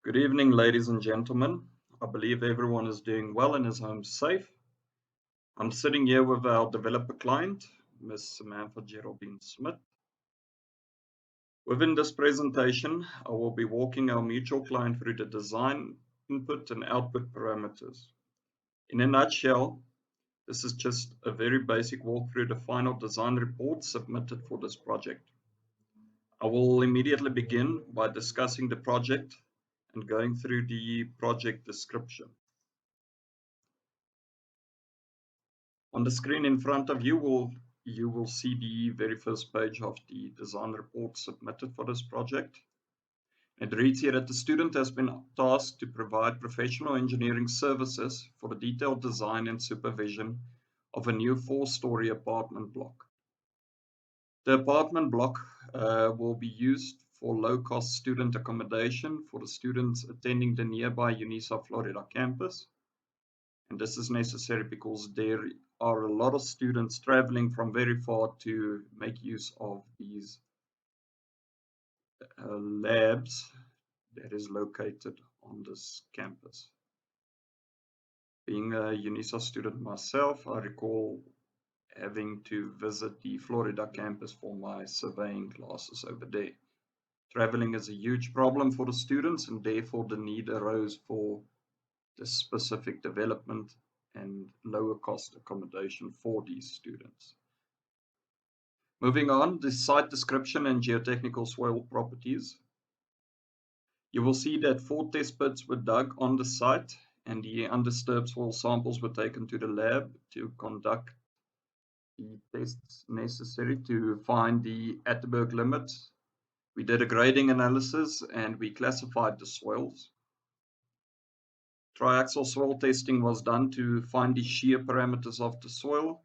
Good evening, ladies and gentlemen. I believe everyone is doing well and is home safe. I'm sitting here with our developer client, Ms. Samantha Geraldine Smith. Within this presentation, I will be walking our mutual client through the design, input, and output parameters. In a nutshell, this is just a very basic walk through the final design report submitted for this project. I will immediately begin by discussing the project and going through the project description. On the screen in front of you, you will see the very first page of the design report submitted for this project. It reads here that the student has been tasked to provide professional engineering services for the detailed design and supervision of a new 4-story apartment block. The apartment block will be used for low-cost student accommodation for the students attending the nearby UNISA Florida campus. And this is necessary because there are a lot of students traveling from very far to make use of these labs that is located on this campus. Being a UNISA student myself, I recall having to visit the Florida campus for my surveying classes over there. Traveling is a huge problem for the students, and therefore the need arose for the specific development and lower cost accommodation for these students. Moving on, the site description and geotechnical soil properties. You will see that 4 test pits were dug on the site and the undisturbed soil samples were taken to the lab to conduct the tests necessary to find the Atterberg limit. We did a grading analysis and we classified the soils. Triaxial soil testing was done to find the shear parameters of the soil.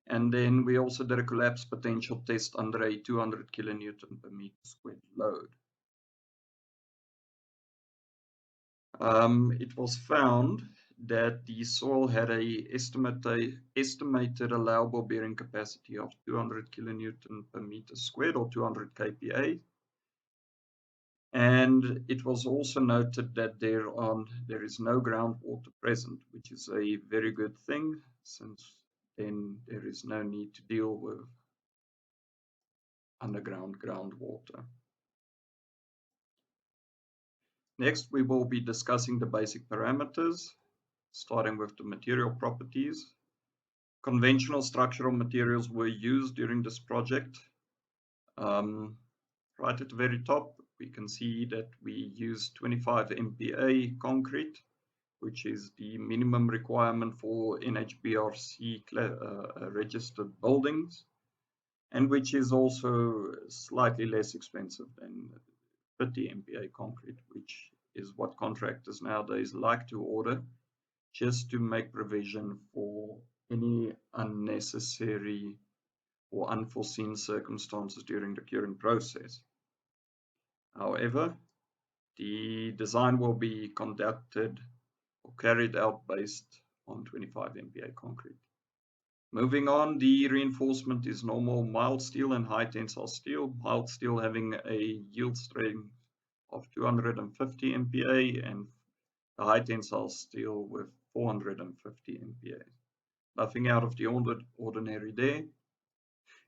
And then we also did a collapse potential test under a 200 kilonewton per meter squared load. It was found that the soil had a estimated allowable bearing capacity of 200 kilonewton per meter squared or 200 kPa. And it was also noted that there is no groundwater present, which is a very good thing, since then there is no need to deal with underground groundwater. Next, we will be discussing the basic parameters, starting with the material properties. Conventional structural materials were used during this project. Right at the very top, we can see that we use 25 MPa concrete, which is the minimum requirement for NHBRC registered buildings, and which is also slightly less expensive than 50 MPa concrete, which is what contractors nowadays like to order just to make provision for any unnecessary or unforeseen circumstances during the curing process. However, the design will be conducted or carried out based on 25 MPa concrete. Moving on, the reinforcement is normal mild steel and high tensile steel. Mild steel having a yield strength of 250 MPa and the high tensile steel with 450 MPa. Nothing out of the ordinary there.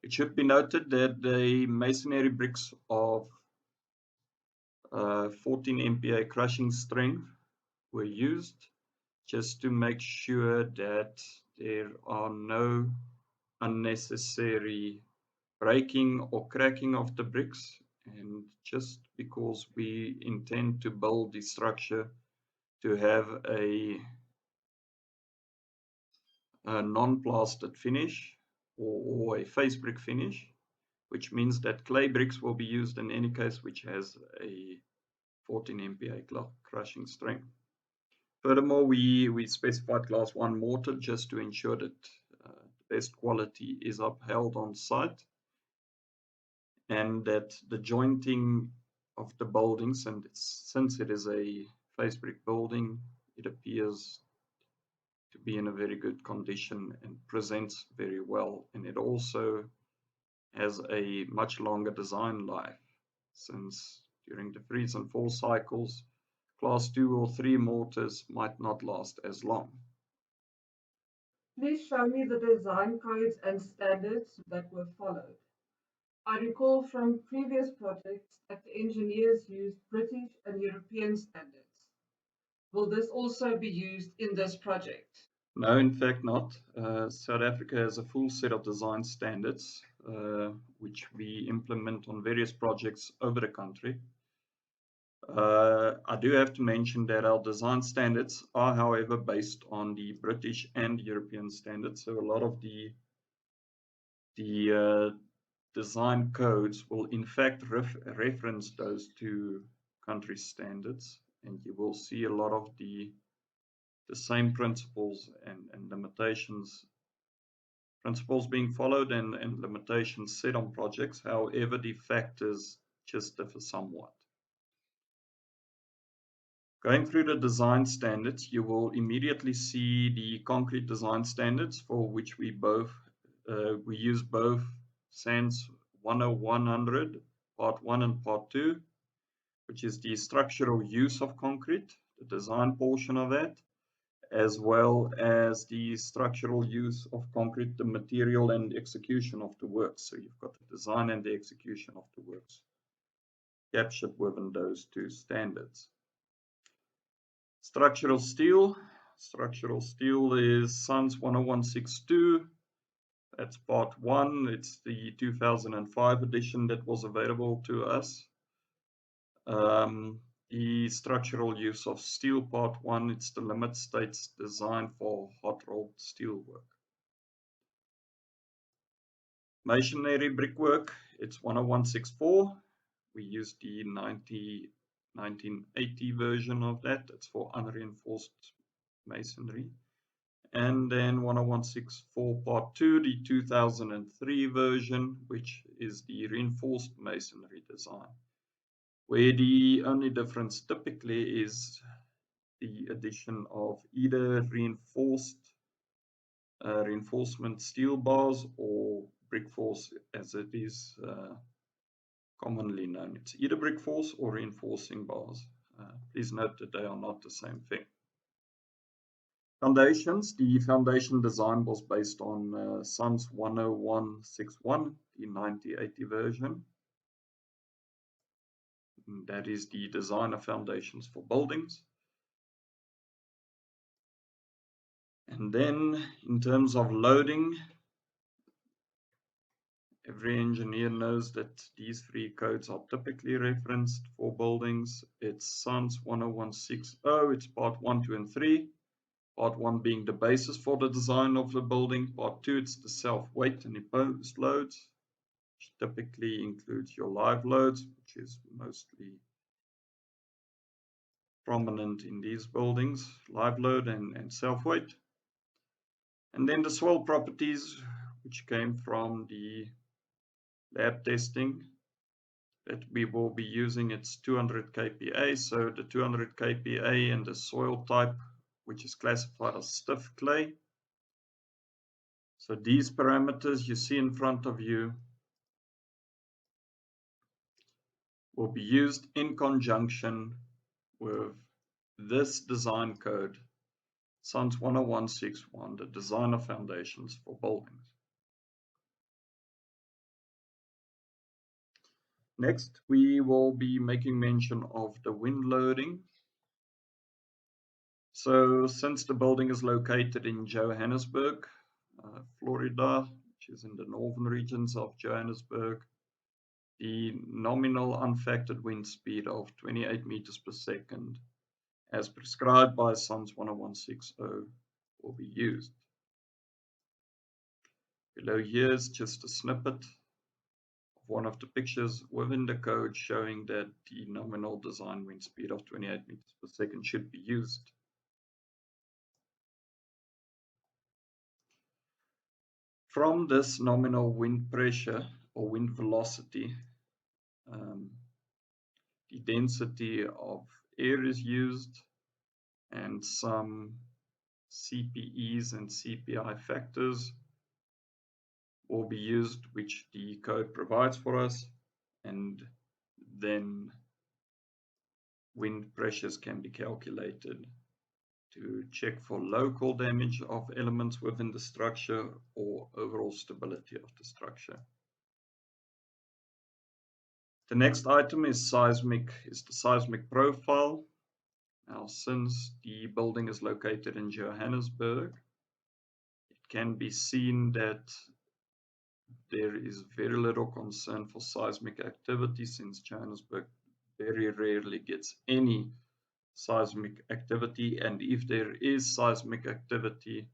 It should be noted that the masonry bricks of 14 MPa crushing strength were used just to make sure that there are no unnecessary breaking or cracking of the bricks, and just because we intend to build the structure to have a non-plastered finish or a face brick finish, which means that clay bricks will be used in any case which has a 14 MPa crushing strength. Furthermore, we specified class 1 mortar just to ensure that the best quality is upheld on site, and that the jointing of the buildings, and since it is a face brick building, it appears to be in a very good condition and presents very well, and it also has a much longer design life, since during the freeze and fall cycles class 2 or 3 mortars might not last as long. Please show me the design codes and standards that were followed. I recall from previous projects that the engineers used British and European standards. Will this also be used in this project? No, in fact not. South Africa has a full set of design standards, which we implement on various projects over the country. I do have to mention that our design standards are, however, based on the British and European standards. So a lot of the design codes will in fact reference those two country standards, and you will see a lot of the same principles and limitations, principles being followed and limitations set on projects. However, the factors just differ somewhat. Going through the design standards, you will immediately see the concrete design standards, for which we use both SANS 10100 Part 1 and Part 2, which is the structural use of concrete, the design portion of that, as well as the structural use of concrete, the material and execution of the works. So you've got the design and the execution of the works captured within those two standards. Structural steel. Structural steel is SANS 10162. That's part 1. It's the 2005 edition that was available to us. The structural use of steel part 1, it's the limit states design for hot rolled steel work. Masonry brickwork, it's 10164. We use the 1980 version of that. It's for unreinforced masonry. And then 10164 part 2, the 2003 version, which is the reinforced masonry design, where the only difference typically is the addition of either reinforcement steel bars or brick force, as it is commonly known. It's either brick force or reinforcing bars. Please note that they are not the same thing. Foundations. The foundation design was based on SANS 10161, the 1980 version. And that is the design of foundations for buildings. And then in terms of loading, every engineer knows that these 3 codes are typically referenced for buildings. It's SANS 10160, it's part 1, 2, and 3. Part 1 being the basis for the design of the building. Part 2, it's the self-weight and imposed loads, which typically includes your live loads, which is mostly prominent in these buildings, live load and self-weight. And then the swell properties, which came from the lab testing that we will be using. It's 200 kPa, so the 200 kPa and the soil type, which is classified as stiff clay. So these parameters you see in front of you will be used in conjunction with this design code, SANS 10161, the design of foundations for buildings. Next, we will be making mention of the wind loading. So since the building is located in Johannesburg, Florida, which is in the northern regions of Johannesburg, the nominal unfactored wind speed of 28 meters per second, as prescribed by SANS 10160, will be used. Below here is just a snippet of one of the pictures within the code showing that the nominal design wind speed of 28 meters per second should be used. From this nominal wind pressure or wind velocity, the density of air is used, and some CPEs and CPI factors will be used, which the code provides for us, and then wind pressures can be calculated to check for local damage of elements within the structure or overall stability of the structure. The next item is the seismic profile. Now, since the building is located in Johannesburg, it can be seen that there is very little concern for seismic activity, since Johannesburg very rarely gets any seismic activity, and if there is seismic activity,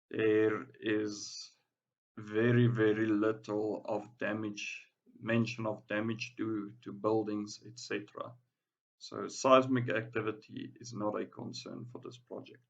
there is very, very little of damage, mention of damage to buildings, etc. So seismic activity is not a concern for this project.